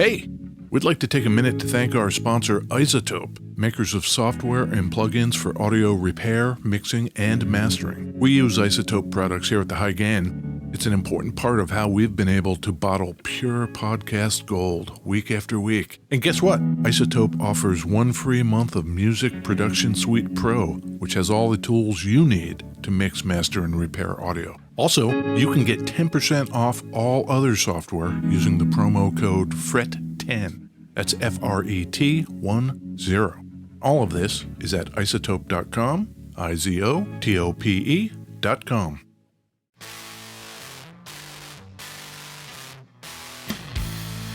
Hey, we'd like to take a minute to thank our sponsor, Isotope, makers of software and plugins for audio repair, mixing, and mastering. We use Isotope products here at the High Gain. It's an important part of how we've been able to bottle pure podcast gold week after week. And guess what? Isotope offers 1 free month of Music Production Suite Pro, which has all the tools you need to mix, master, and repair audio. Also, you can get 10% off all other software using the promo code FRET10. That's FRET10. All of this is at isotope.com, IZOTOPE.com.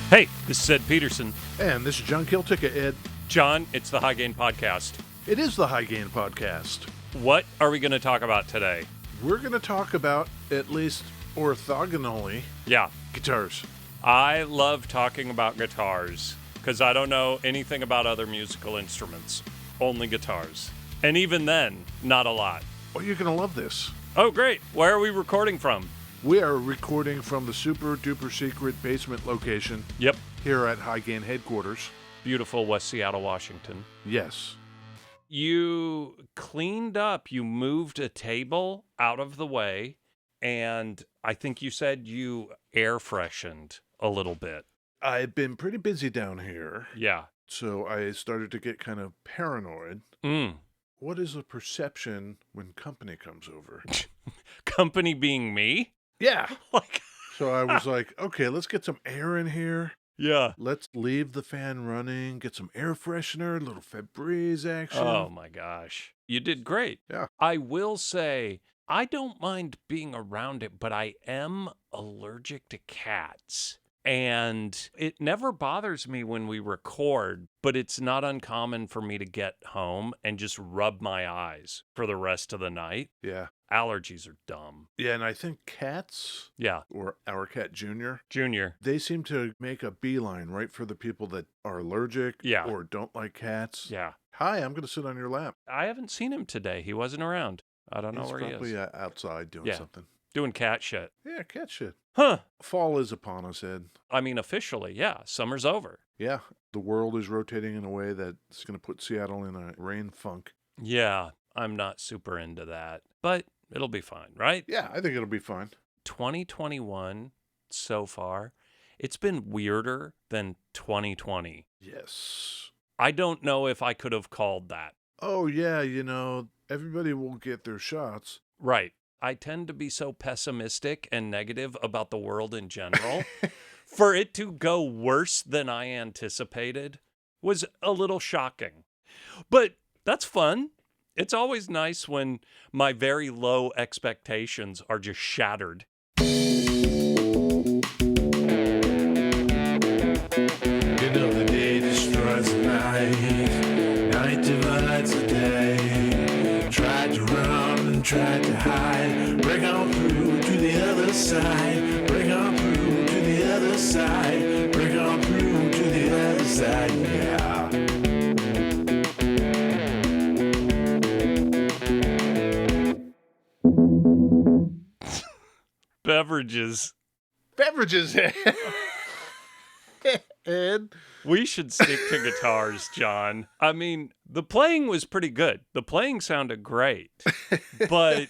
Hey, this is Ed Peterson. And this is John Kiltica, Ed. John, it's the High Gain Podcast. It is the High Gain Podcast. What are we going to talk about today? We're going to talk about, at least orthogonally, Yeah, guitars. I love talking about guitars because I don't know anything about other musical instruments, only guitars. And even then, not a lot. Oh, you're going to love this. Oh, great. Where are we recording from? We are recording from the super duper secret basement location. Yep. Here at High Gain headquarters. Beautiful West Seattle, Washington. Yes. You cleaned up, you moved a table out of the way, and I think you said you air freshened a little bit. I've been pretty busy down here. Yeah. So I started to get kind of paranoid. What is the perception when company comes over? Company being me? Yeah. Like, So I was like, okay, let's get some air in here. yeah. Let's leave the fan running, get some air freshener, a little Febreze action. Oh my gosh. You did great. Yeah. I will say, I don't mind being around it, but I am allergic to cats. And it never bothers me when we record, but it's not uncommon for me to get home and just rub my eyes for the rest of the night. Yeah. Allergies are dumb. Yeah, and I think cats, Yeah. or our cat Junior, Junior. they seem to make a beeline right for the people that are allergic Yeah. or don't like cats. Yeah. Hi, I'm going to sit on your lap. I haven't seen him today. He wasn't around. I don't know He's where he probably is. outside doing Yeah. something. Doing cat shit. Yeah, cat shit. Huh. Fall is upon us, Ed. I mean, officially, yeah. Summer's over. Yeah, the world is rotating in a way that's going to put Seattle in a rain funk. Yeah, I'm not super into that, but it'll be fine, right? Yeah, I think it'll be fine. 2021 so far, it's been weirder than 2020. Yes. I don't know if I could have called that. Oh, yeah, everybody will get their shots. Right. I tend to be so pessimistic and negative about the world in general. For it to go worse than I anticipated was a little shocking. But that's fun. It's always nice when my very low expectations are just shattered. The day destroys the night, night divides the day. Tried to run and tried to hide, break on through to the other side, break on through to the other side, break on through to the other side, yeah. Beverages. Beverages, Ed. We should stick to guitars, John. I mean, the playing was pretty good. The playing sounded great. But,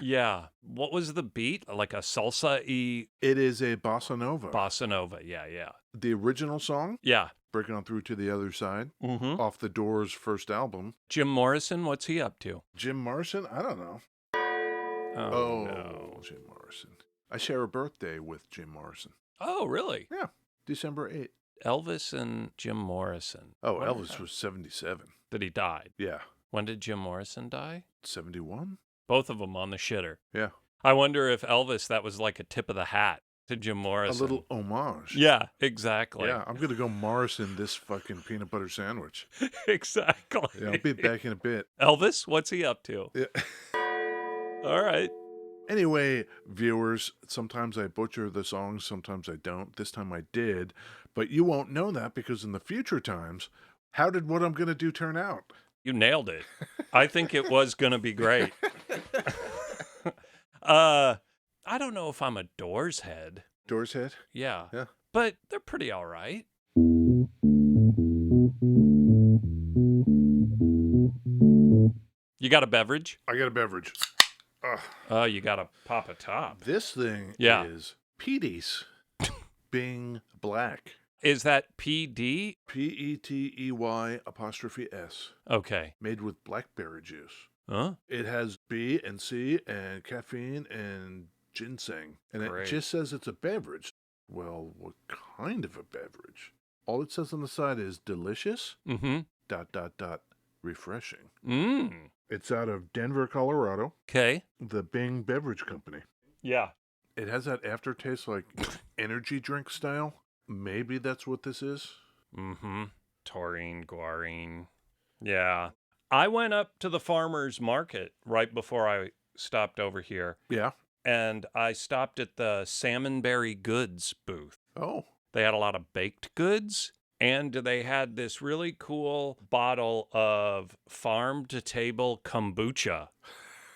yeah. What was the beat? Like a salsa-y? It is a bossa nova. Bossa nova, yeah. The original song, Yeah. Breaking On Through to the Other Side, Mm-hmm. off the Doors' first album. Jim Morrison, what's he up to? Jim Morrison? I don't know. Oh, no. Jim Morrison. I share a birthday with Jim Morrison. Oh, really? Yeah, December 8th. Elvis and Jim Morrison. Oh, When- Elvis was 77. That he died. Yeah. When did Jim Morrison die? 71? Both of them on the shitter. Yeah. I wonder if Elvis, that was like a tip of the hat to Jim A Morrison. little homage. Yeah, exactly. Yeah, I'm going to go Morrison this fucking peanut butter sandwich. Exactly. Yeah, I'll be back in a bit. Elvis, what's he up to? Yeah. All right. Anyway, viewers, sometimes I butcher the songs, sometimes I don't. This time I did. But you won't know that because in the future times, how did what I'm going to do turn out? You nailed it. I think it was going to be great. I don't know if I'm a Doors head. Doors head? Yeah. Yeah. but they're pretty all right. You got a beverage? I got a beverage. Oh, you got to pop a top. This thing Yeah. is Petey's Bing Black. Is that PD? Petey''S. Okay. Made with blackberry juice. Huh? It has B and C and caffeine and ginseng. And Great. it just says it's a beverage. Well, what kind of a beverage? All it says on the side is delicious, ... refreshing. It's out of Denver, Colorado. Okay. The Bing Beverage Company. Yeah. It has that aftertaste like energy drink style. Maybe that's what this is. Taurine, guarine. Yeah. I went up to the farmer's market right before I stopped over here. Yeah. And I stopped at the Salmonberry Goods booth. Oh. They had a lot of baked goods, and they had this really cool bottle of farm-to-table kombucha,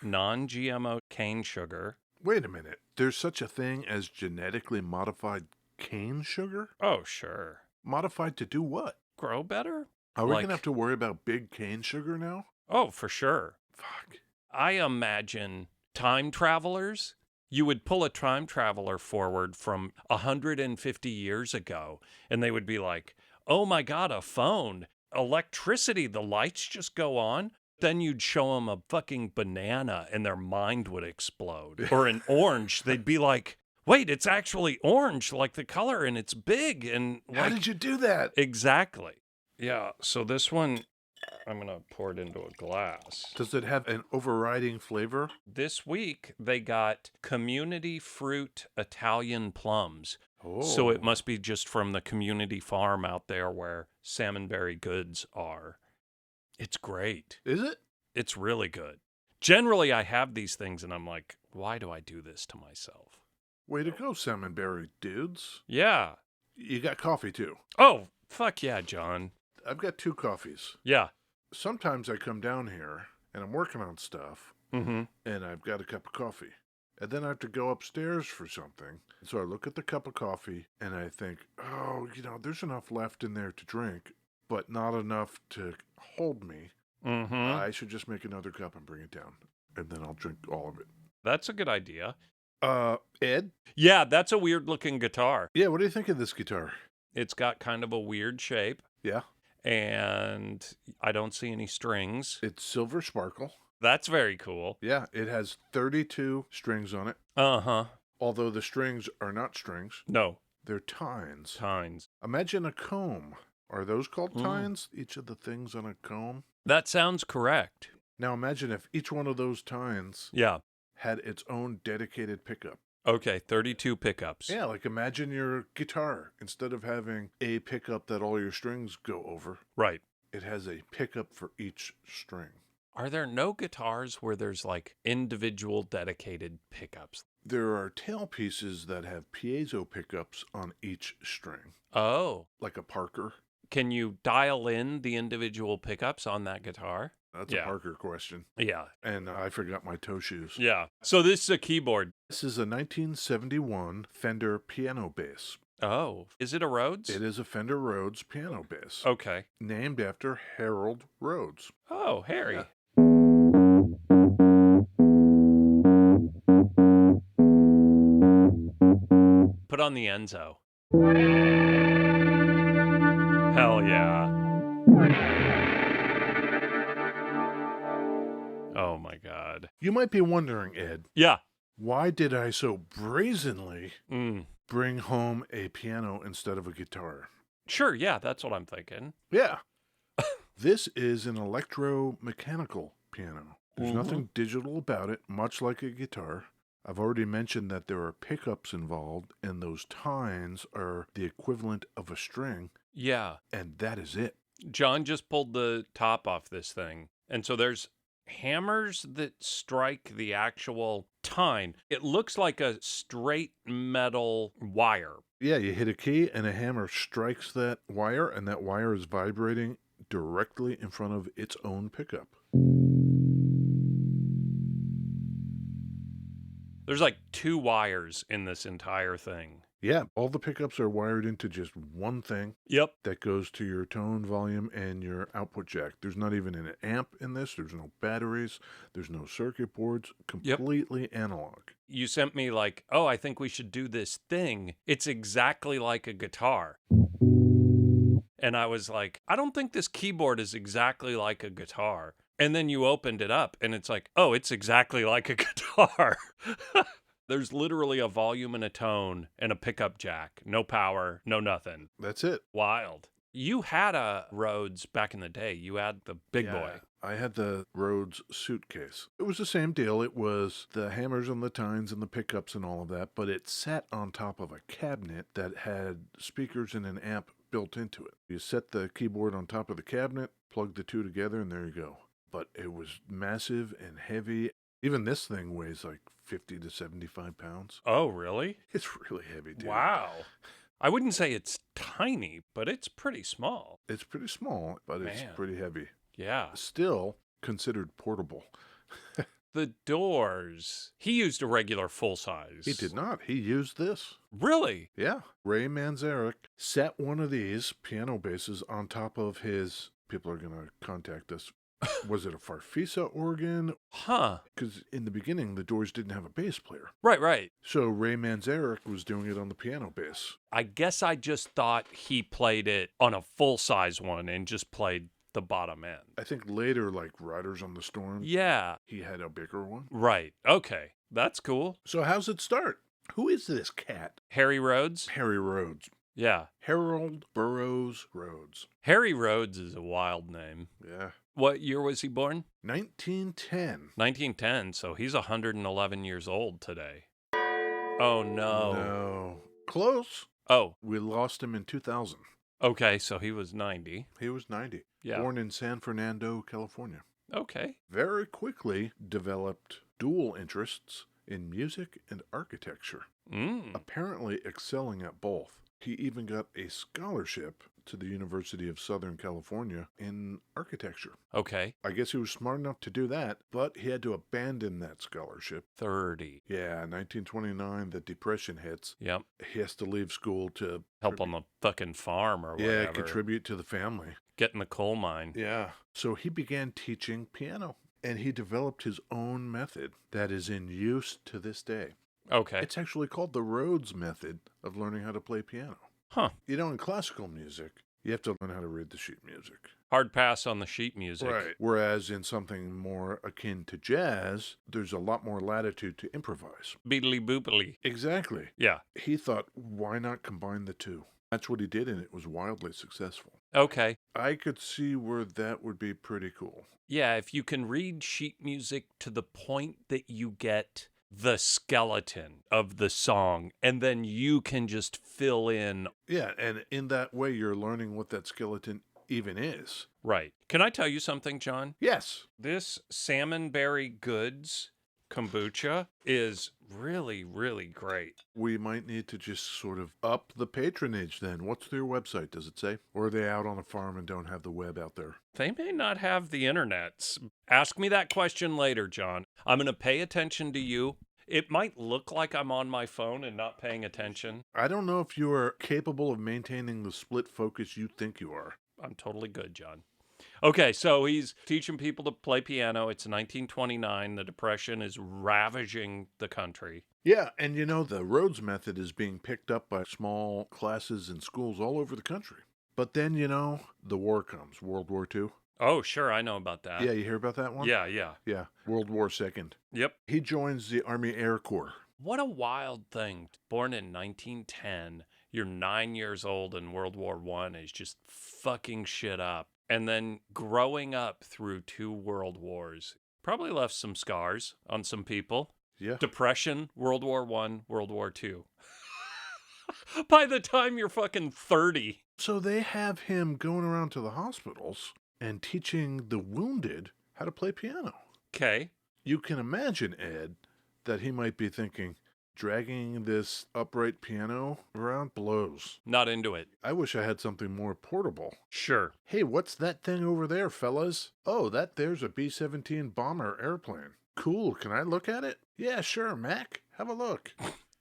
non-GMO cane sugar. Wait a minute. There's such a thing as genetically modified cane sugar? Oh, sure. Modified to do what? Grow better? Are we going to have to worry about big cane sugar now? Oh, for sure. Fuck. I imagine time travelers. You would pull a time traveler forward from 150 years ago, and they would be like, oh my God, a phone, electricity, the lights just go on. Then you'd show them a fucking banana and their mind would explode. Or an orange. They'd be like, wait, it's actually orange, like the color, and it's big. And like, how did you do that? Exactly. Yeah, so this one, I'm going to pour it into a glass. Does it have an overriding flavor? This week, they got community fruit Italian plums. Oh. So it must be just from the community farm out there where Salmonberry Goods are. It's great. Is it? It's really good. Generally, I have these things and I'm like, why do I do this to myself? Way to go, Salmonberry dudes. Yeah. You got coffee too. Oh, fuck yeah, John. I've got 2 coffees. Yeah. Sometimes I come down here and I'm working on stuff and I've got a cup of coffee. And then I have to go upstairs for something. So I look at the cup of coffee and I think, oh, there's enough left in there to drink, but not enough to hold me. I should just make another cup and bring it down. And then I'll drink all of it. That's a good idea. Ed? Yeah, that's a weird looking guitar. Yeah, what do you think of this guitar? It's got kind of a weird shape. Yeah. And I don't see any strings. It's silver sparkle. That's very cool. Yeah, it has 32 strings on it. Uh-huh. Although the strings are not strings. No. They're tines. Tines. Imagine a comb. Are those called tines? Each of the things on a comb? That sounds correct. Now imagine if each one of those tines had its own dedicated pickup. Okay, 32 pickups. Yeah, like imagine your guitar. Instead of having a pickup that all your strings go over, Right. it has a pickup for each string. Are there no guitars where there's like individual dedicated pickups? There are tail pieces that have piezo pickups on each string. Oh. Like a Parker. Can you dial in the individual pickups on that guitar? That's a Parker question. Yeah. And I forgot my toe shoes. Yeah. So this is a keyboard. This is a 1971 Fender Piano Bass. Oh. Is it a Rhodes? It is a Fender Rhodes Piano Bass. Okay. Named after Harold Rhodes. Oh, Harry. Yeah. Put on the Enzo. Hell yeah. Oh my God. You might be wondering, Ed. Yeah. Why did I so brazenly bring home a piano instead of a guitar? Sure, yeah, that's what I'm thinking. Yeah. This is an electromechanical piano. There's nothing digital about it, much like a guitar. I've already mentioned that there are pickups involved, and those tines are the equivalent of a string. Yeah. And that is it. John just pulled the top off this thing. And so there's hammers that strike the actual tine. It looks like a straight metal wire. Yeah, you hit a key and a hammer strikes that wire, and that wire is vibrating directly in front of its own pickup. There's like 2 wires in this entire thing. Yeah, all the pickups are wired into just one thing Yep. that goes to your tone, volume, and your output jack. There's not even an amp in this. There's no batteries. There's no circuit boards. Completely analog. You sent me like, oh, I think we should do this thing. It's exactly like a guitar. And I was like, I don't think this keyboard is exactly like a guitar. And then you opened it up and it's like, oh, it's exactly like a guitar. There's literally a volume and a tone and a pickup jack. No power, no nothing. That's it. Wild. You had a Rhodes back in the day. You had the big boy. I had the Rhodes suitcase. It was the same deal. It was the hammers and the tines and the pickups and all of that, but it sat on top of a cabinet that had speakers and an amp built into it. You set the keyboard on top of the cabinet, plug the two together, and there you go. But it was massive and heavy. Even this thing weighs like 50 to 75 pounds. Oh, really? It's really heavy, dude. Wow. I wouldn't say it's tiny, but it's pretty small. It's pretty small, but it's pretty heavy. Yeah. Still considered portable. The doors. He used a regular full size. He did not. He used this. Really? Yeah. Ray Manzarek set one of these piano basses on top of his... People are going to contact us. Was it a Farfisa organ? Huh. Because in the beginning, the Doors didn't have a bass player. Right. So Ray Manzarek was doing it on the piano bass. I guess I just thought he played it on a full-size one and just played the bottom end. I think later, like Riders on the Storm, Yeah. he had a bigger one. Right. Okay. That's cool. So how's it start? Who is this cat? Harry Rhodes? Harry Rhodes. Yeah. Harold Burroughs Rhodes. Harry Rhodes is a wild name. Yeah. What year was he born? 1910. 1910, so he's 111 years old today. Oh, no. No. Close. Oh, We lost him in 2000. okay, so he was 90. He was 90. Yeah. Born in San Fernando, California. Okay. Very quickly developed dual interests in music and architecture, apparently excelling at both. He even got a scholarship to the University of Southern California in architecture. Okay. I guess he was smart enough to do that, but he had to abandon that scholarship. 30. Yeah, 1929, the Depression hits. Yep. He has to leave school to Help on the fucking farm or whatever. yeah, contribute to the family. Get in the coal mine. Yeah. So he began teaching piano, and he developed his own method that is in use to this day. Okay. It's actually called the Rhodes method of learning how to play piano. Huh. You know, in classical music, you have to learn how to read the sheet music. Hard pass on the sheet music. Right. Whereas in something more akin to jazz, there's a lot more latitude to improvise. Beedly boopily. Exactly. Yeah. He thought, why not combine the two? That's what he did, and it was wildly successful. Okay. I could see where that would be pretty cool. Yeah, if you can read sheet music to the point that you get the skeleton of the song, and then you can just fill in. Yeah, and in that way, you're learning what that skeleton even is. Right. Can I tell you something, John? Yes. This Salmonberry Goods kombucha is really, really great. We might need to just sort of up the patronage then. What's their website, does it say? Or are they out on a farm and don't have the web out there? They may not have the internets. Ask me that question later, John. I'm going to pay attention to you. It might look like I'm on my phone and not paying attention. I don't know if you are capable of maintaining the split focus you think you are. I'm totally good, John. Okay, so he's teaching people to play piano. It's 1929. The Depression is ravaging the country. Yeah, and you know, the Rhodes method is being picked up by small classes and schools all over the country. But then, you know, the war comes, World War II. Oh, sure, I know about that. Yeah, you hear about that one? Yeah. Yeah, World War II. Yep. He joins the Army Air Corps. What a wild thing. Born in 1910, you're 9 years old and World War I is just fucking shit up. And then growing up through 2 world wars probably left some scars on some people. Yeah. Depression, World War I, World War II. By the time you're fucking 30. So they have him going around to the hospitals and teaching the wounded how to play piano. Okay. You can imagine, Ed, that he might be thinking, dragging this upright piano around blows. Not into it. I wish I had something more portable. Sure. Hey, what's that thing over there, fellas? Oh, there's a B-17 bomber airplane. Cool, can I look at it? Yeah, sure, Mac. Have a look.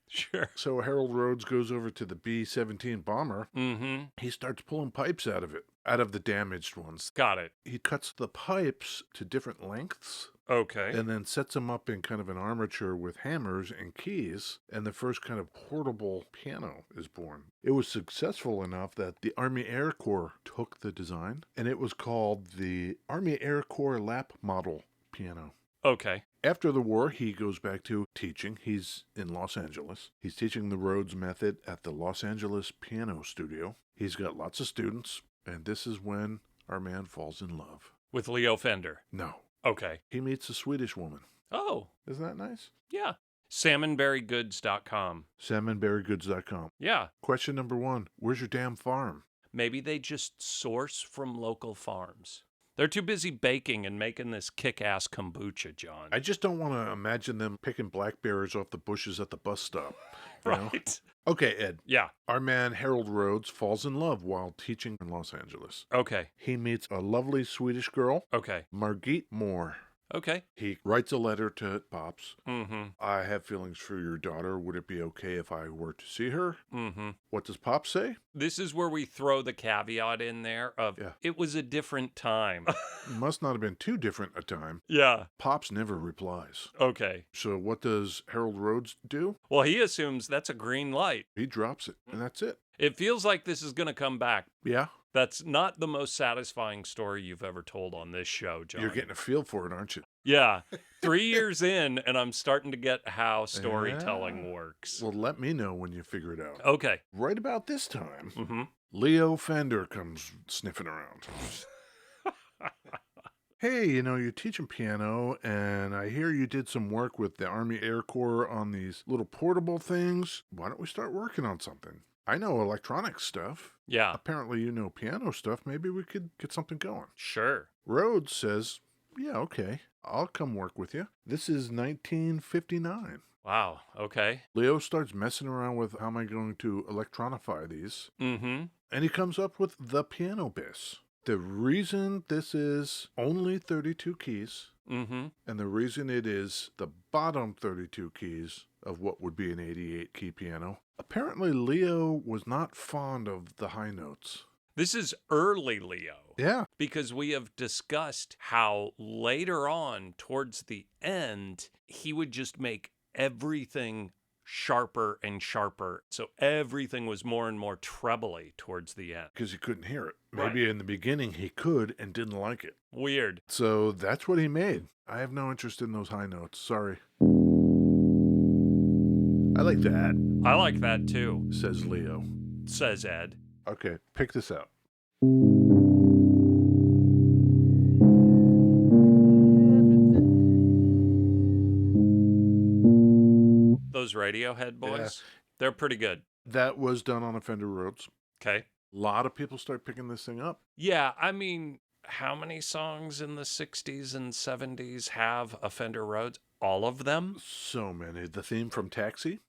Sure. So Harold Rhodes goes over to the B-17 bomber. Mm-hmm. He starts pulling pipes out of it, out of the damaged ones. Got it. He cuts the pipes to different lengths Okay. and then sets them up in kind of an armature with hammers and keys, and the first kind of portable piano is born. It was successful enough that the Army Air Corps took the design, and it was called the Army Air Corps lap model piano. Okay. After the war, he goes back to teaching. He's in Los Angeles. He's teaching the Rhodes method at the Los Angeles Piano Studio. He's got lots of students, and this is when our man falls in love. With Leo Fender. No. Okay. He meets a Swedish woman. Oh, Isn't that nice? yeah. Salmonberrygoods.com. Salmonberrygoods.com. Yeah. Question number 1. Where's your damn farm? Maybe they just source from local farms. They're too busy baking and making this kick-ass kombucha, John. I just don't want to imagine them picking blackberries off the bushes at the bus stop. you know? Right. Okay, Ed. Yeah. Our man Harold Rhodes falls in love while teaching in Los Angeles. Okay. He meets a lovely Swedish girl, Okay. Margit Moore. Okay. He writes a letter to Pops. Mm-hmm. I have feelings for your daughter. Would it be okay if I were to see her? Mm-hmm. What does Pops say? This is where we throw the caveat in there of it was a different time. Must not have been too different a time. Yeah. Pops never replies. Okay. So what does Harold Rhodes do? Well, he assumes that's a green light. He drops it, and that's it. It feels like this is going to come back. Yeah? That's not the most satisfying story you've ever told on this show, John. You're getting a feel for it, aren't you? Yeah. 3 years in, and I'm starting to get how storytelling works. Well, let me know when you figure it out. Okay. Right about this time, Mm-hmm. Leo Fender comes sniffing around. Hey, you're teaching piano, and I hear you did some work with the Army Air Corps on these little portable things. Why don't we start working on something? I know electronic stuff. Yeah. Apparently you know piano stuff. Maybe we could get something going. Sure. Rhodes says, yeah, okay, I'll come work with you. This is 1959. Wow. Okay. Leo starts messing around with how am I going to electronify these. Mm-hmm. And he comes up with the piano bass. The reason this is only 32 keys, Mm-hmm. and the reason it is the bottom 32 keys of what would be an 88 key piano, apparently Leo was not fond of the high notes. This is early Leo. Yeah. Because we have discussed how later on, towards the end, he would just make everything sharper and sharper. So everything was more and more trebly towards the end. Because he couldn't hear it. Maybe in the beginning he could and didn't like it. Weird. So that's what he made. I have no interest in those high notes. Sorry. I like that, I like that too, says Leo. says Ed. Okay, pick this out. Those Radiohead boys, they're pretty good. That was done on a Fender Rhodes. Okay. A lot of people start picking this thing up. Yeah, I mean, how many songs in the 60s and 70s have a Fender Rhodes? All of them? So many. The theme from Taxi,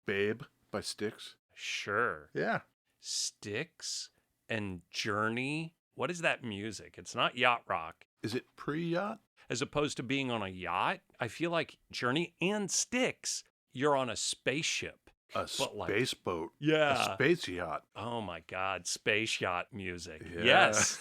Babe by Styx. Sure. Yeah. Styx and Journey. What is that music? It's not yacht rock. Is it pre-yacht? As opposed to being on a yacht, I feel like Journey and Styx, you're on a spaceship. A But like- space boat. Yeah. A space yacht. Oh my God, space yacht music. Yeah. Yes.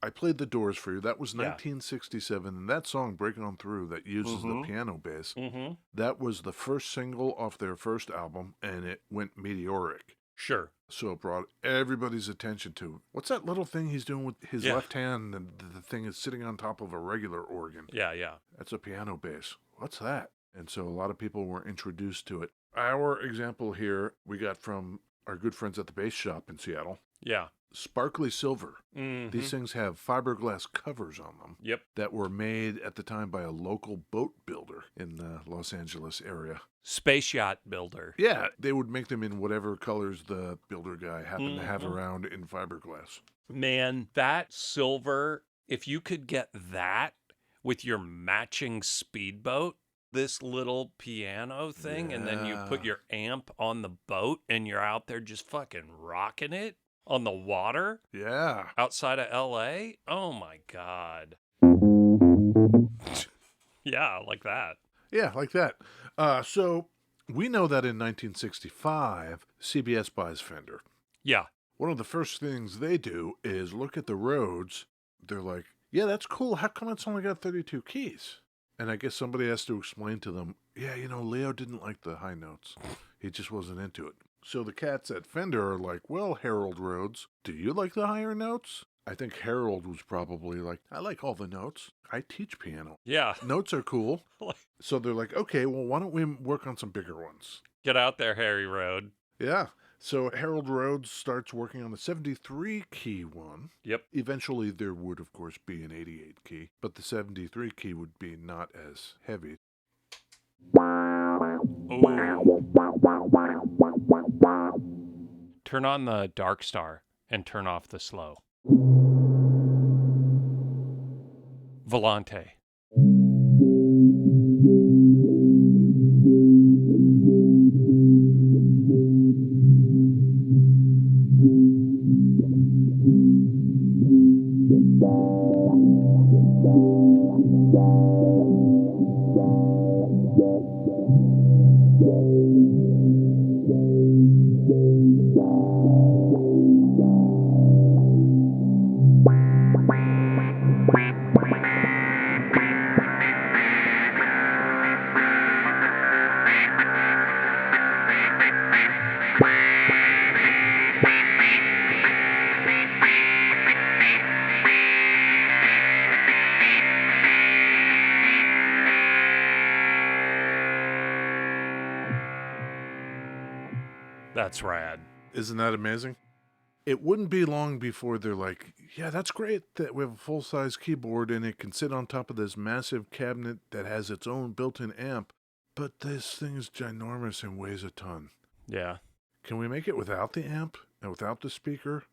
I played The Doors for you. That was Yeah. 1967, and that song, Breaking On Through, that uses the piano bass, Mm-hmm. that was the first single off their first album, and it went meteoric. Sure. So it brought everybody's attention to, what's that little thing he's doing with his Yeah. left hand, and the thing is sitting on top of a regular organ? Yeah, yeah. That's a piano bass. What's that? And so a lot of people were introduced to it. Our example here we got from our good friends at the Bass Shop in Seattle. Yeah. Sparkly Silver. Mm-hmm. These things have fiberglass covers on them Yep. that were made at the time by a local boat builder in the Los Angeles area. Space yacht builder. Yeah, they would make them in whatever colors the builder guy happened to have Mhm. around in fiberglass. Man, that silver, if you could get that with your matching speedboat, this little piano thing, and then you put Yeah. your amp on the boat and you're out there just fucking rocking it on the water Yeah. outside of LA. Oh my God. Yeah, like that. Yeah, like that. So we know that in 1965, CBS buys Fender. Yeah. One of the first things they do is look at the Rhodes. They're like, yeah, that's cool. How come it's only got 32 keys? And I guess somebody has to explain to them, yeah, Leo didn't like the high notes. He just wasn't into it. So the cats at Fender are like, well, Harold Rhodes, do you like the higher notes? I think Harold was probably like, I like all the notes. I teach piano. Yeah. Notes are cool. So they're like, okay, well, why don't we work on some bigger ones? Get out there, Harry Road. Yeah. So Harold Rhodes starts working on the 73 key one. Yep. Eventually, there would, of course, be an 88 key, but the 73 key would be not as heavy. Ooh. Turn on the Dark Star and turn off the slow. Volante. That's rad. Isn't that amazing? It wouldn't be long before they're like, yeah, that's great that we have a full-size keyboard and it can sit on top of this massive cabinet that has its own built-in amp, but this thing is ginormous and weighs a ton. Yeah. Can we make it without the amp and without the speaker?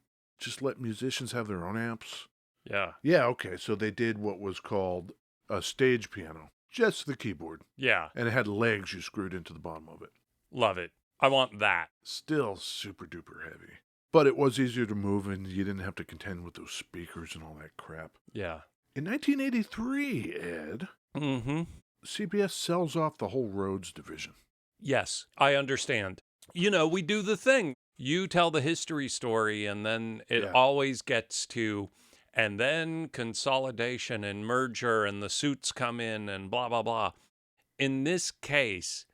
Just let musicians have their own amps? Yeah. Yeah, okay, so they did what was called a stage piano. Just the keyboard. Yeah. And it had legs you screwed into the bottom of it. Love it. I want that. Still super duper heavy. But it was easier to move and you didn't have to contend with those speakers and all that crap. Yeah. In 1983, Ed, Mm-hmm. CBS sells off the whole Rhodes division. Yes, I understand. We do the thing. You tell the history story, and then it always gets to, and then consolidation and merger, and the suits come in, and blah, blah, blah. In this case,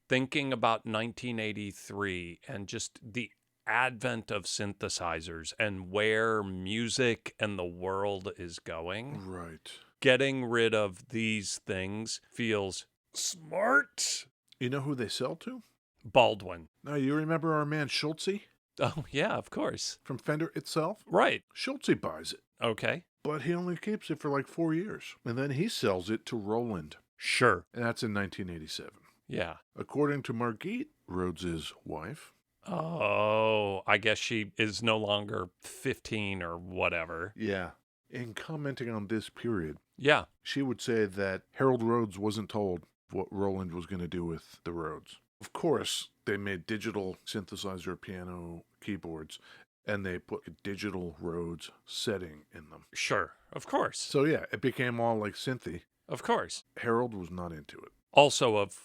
thinking about 1983 and just the advent of synthesizers and where music and the world is going, Right. getting rid of these things feels smart. You know who they sell to? Baldwin. Now, you remember our man Schultze Oh, yeah, of course. from Fender itself? Right. Schultze buys it, Okay. but he only keeps it for like 4 years. And then he sells it to Roland. Sure. And that's in 1987. Yeah. According to Margit, Rhodes' wife. Oh, I guess she is no longer 15 or whatever. Yeah. In commenting on this period, Yeah. she would say that Harold Rhodes wasn't told what Roland was going to do with the Rhodes. Of course, they made digital synthesizer piano keyboards, and they put a digital Rhodes setting in them. Sure. Of course. So yeah, it became all like synthy. Of course. Harold was not into it. Also, of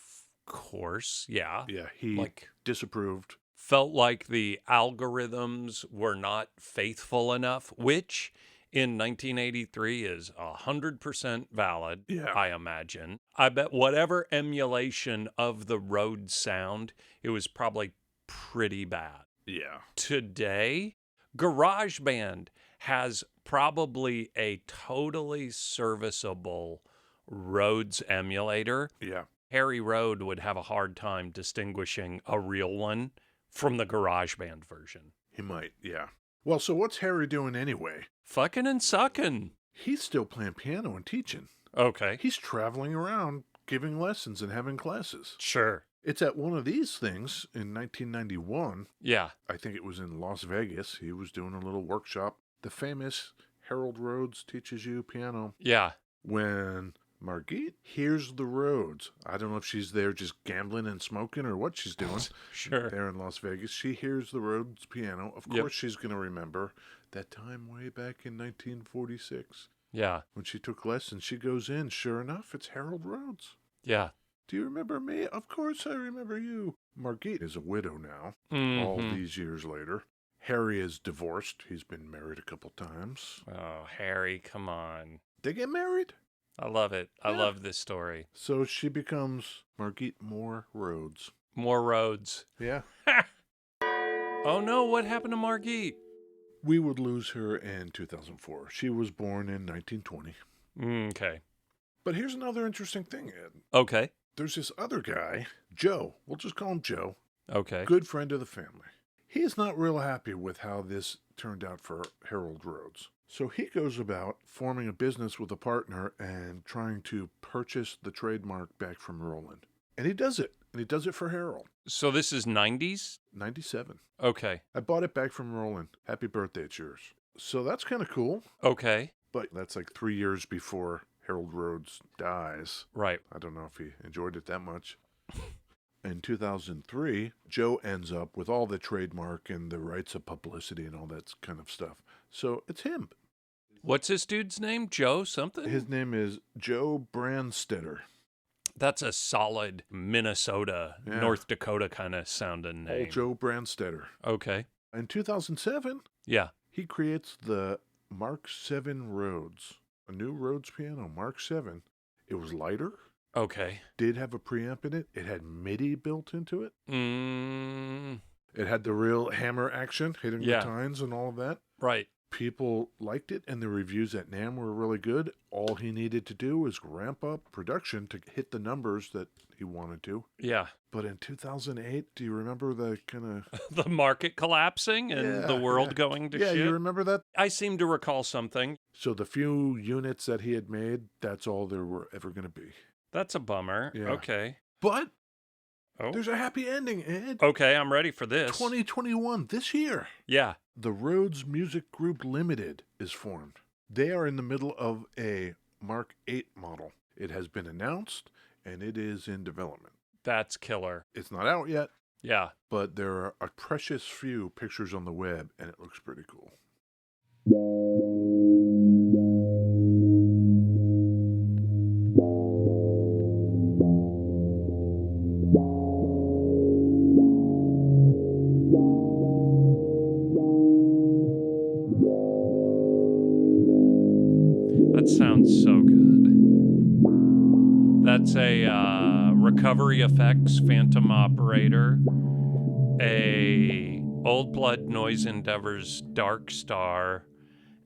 course. Yeah. Yeah, he disapproved. Felt like the algorithms were not faithful enough, which in 1983 is 100% valid, I imagine. I bet whatever emulation of the Rhodes sound, it was probably pretty bad. Yeah. Today, GarageBand has probably a totally serviceable Rhodes emulator. Yeah. Harry Rode would have a hard time distinguishing a real one from the GarageBand version. He might, yeah. Well, so what's Harry doing anyway? Fucking and sucking. He's still playing piano and teaching. Okay. He's traveling around giving lessons and having classes. Sure. It's at one of these things in 1991. Yeah. I think it was in Las Vegas. He was doing a little workshop. The famous Harold Rhodes Teaches You Piano. Yeah. When Margit hears the Rhodes. I don't know if she's there just gambling and smoking or what she's doing. Sure. There in Las Vegas. She hears the Rhodes piano. Of course she's going to remember that time way back in 1946. Yeah. When she took lessons, she goes in. Sure enough, it's Harold Rhodes. Yeah. Do you remember me? Of course I remember you. Margit is a widow now, all these years later. Harry is divorced. He's been married a couple times. Oh, Harry, come on. They get married? I love it. I Yeah. love this story. So she becomes Margit Moore Rhodes. More roads. Yeah. Oh no, what happened to Margit? We would lose her in 2004. She was born in 1920. Okay. But here's another interesting thing, Ed. Okay. There's this other guy, Joe. We'll just call him Joe. Okay. Good friend of the family. He is not real happy with how this turned out for Harold Rhodes. So he goes about forming a business with a partner and trying to purchase the trademark back from Roland. And he does it. And he does it for Harold. So this is 90s? 97. Okay. I bought it back from Roland. Happy birthday, it's yours. So that's kind of cool. Okay. But that's like 3 years before Harold Rhodes dies. Right. I don't know if he enjoyed it that much. In 2003, Joe ends up with all the trademark and the rights of publicity and all that kind of stuff. So it's him. What's this dude's name? Joe something? His name is Joe Brandstetter. That's a solid Minnesota, Yeah. North Dakota kind of sounding name. Old Joe Brandstetter. Okay. In 2007, Yeah. he creates the Mark 7 Rhodes, a new Rhodes piano, Mark 7. It was lighter, Okay. did have a preamp in it. It had MIDI built into it. Mm, It had the real hammer action, hitting Yeah. the tines and all of that. right. People liked it, and the reviews at NAMM were really good. All he needed to do was ramp up production to hit the numbers that he wanted to. Yeah. But in 2008, do you remember the kind of... The market collapsing and the world going to Yeah, shit. you remember that? I seem to recall something. So the few units that he had made, that's all there were ever going to be. That's a bummer. Yeah. Okay. But Oh. there's a happy ending, Ed. Okay, I'm ready for this. 2021, this year. Yeah. The Rhodes Music Group Limited is formed. They are in the middle of a Mark 8 model. It has been announced, and it is in development. That's killer. It's not out yet, Yeah. but there are a precious few pictures on the web, and it looks pretty cool. That sounds so good. That's a Recovery Effects Phantom Operator, a Old Blood Noise Endeavors Dark Star,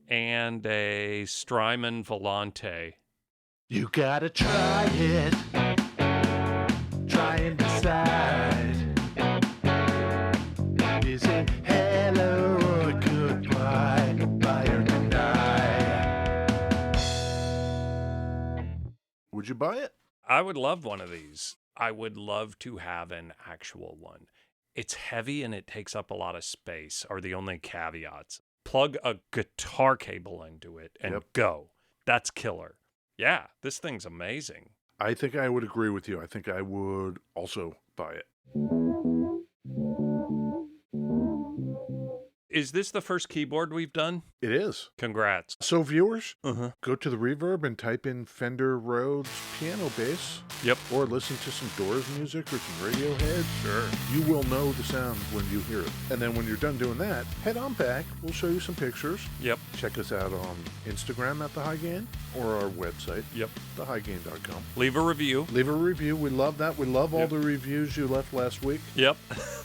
and a Strymon Volante. You gotta try it. Try and decide. Is it hello or goodbye? Buy or deny? Would you buy it? I would love one of these. I would love to have an actual one. It's heavy and it takes up a lot of space, are the only caveats. Plug a guitar cable into it and go. That's killer. Yeah, this thing's amazing. I think I would agree with you. I think I would also buy it. Is this the first keyboard we've done? It is. Congrats. So viewers, Uh-huh. go to the Reverb and type in Fender Rhodes Piano Bass. Yep. Or listen to some Doors music or some Radiohead. Sure. You will know the sound when you hear it. And then when you're done doing that, head on back. We'll show you some pictures. Yep. Check us out on Instagram at The High Gain or our website, Yep. thehighgain.com. Leave a review. Leave a review. We love that. We love all Yep. the reviews you left last week. Yep.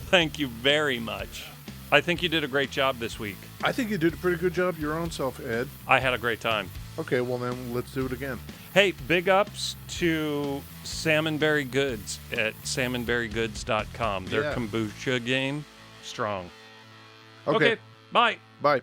Thank you very much. I think you did a great job this week. I think you did a pretty good job your own self, Ed. I had a great time. Okay, well then let's do it again. Hey, big ups to Salmonberry Goods at salmonberrygoods.com. Their Yeah. kombucha game, strong. Okay. Bye. Bye.